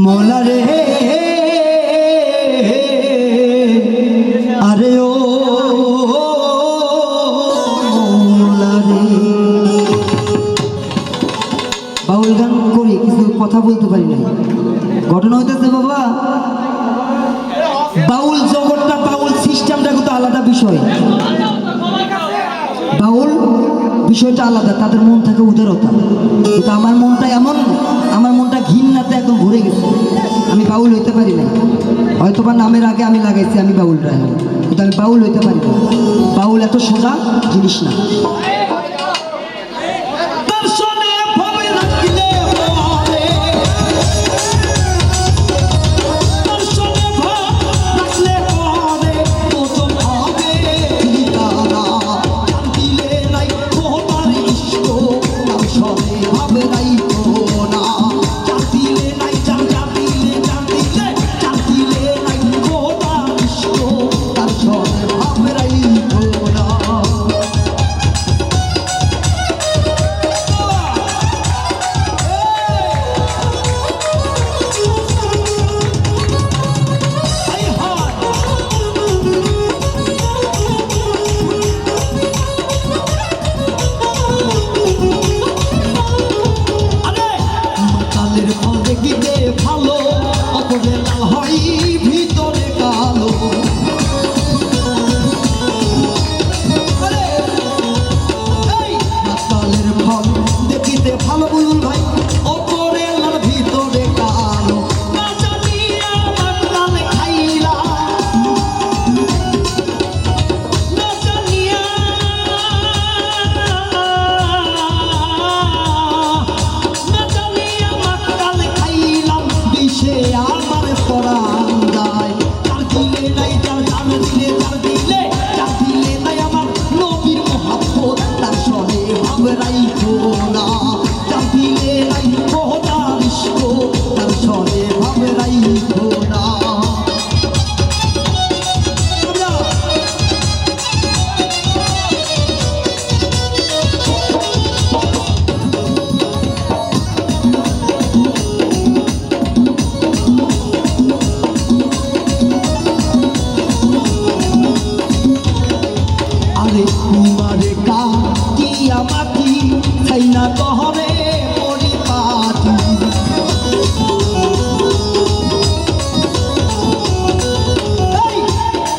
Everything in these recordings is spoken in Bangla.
মৌলা রে আরে ও মৌলা রে। বাউল গান করি কিছু কথা বলতে পারি না। ঘটনা হইতেছে বাবা, বাউল জগৎটা, বাউল সিস্টেমটা কিন্তু আলাদা বিষয়। বাউল বিষয়টা আলাদা, তাদের মন থাকে উদারতা। কিন্তু আমার মনটা এমন, আমার মনটা ঘৃণাতে একদম ভরে গেছে। আমি বাউল হইতে পারি না, হয়তো বা নামের আগে আমি লাগাইছি আমি বাউলটা, কিন্তু আমি বাউল হইতে পারি না। বাউল এত সোজা জিনিস না। ভালো অপরে লাল হয় ভিতরে কালো, কালের ফল দেখিতে ভালো বলুন ভাই, অপরে লাল ভিতরে কালো। না জানিয়া বাগান খাইলা, না জানিয়া, না জানিয়া বাগান খাইলাম, বিষে আমার পরাণ যায়। যার দিলে নাই, যার জান দিলে, যার দিলে, যার দিলে নাই আমার নবীর মহাব্বত, তার সনে ভাব রাইখো না। যার দিলে নাই খোদার ইশক, তার সনে ভাব রাইখো না। আরে তোমারে কাটিয়া মাটি চাই না তহরে পরিপাটি,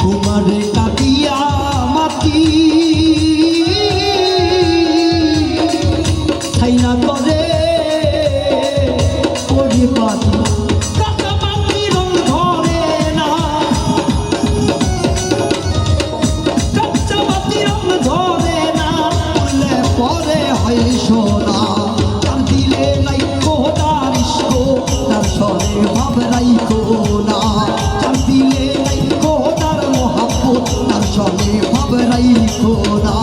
তোমারে কাটিয়া মাটি চাই না তরে পরিপাটি। সোনা তার দিলে নাই খোদার ইশক, তার সনে ভাব রাইখো না। তার দিলে নাই খোদার মহাব্বত, তার সনে ভাব রাইখো না।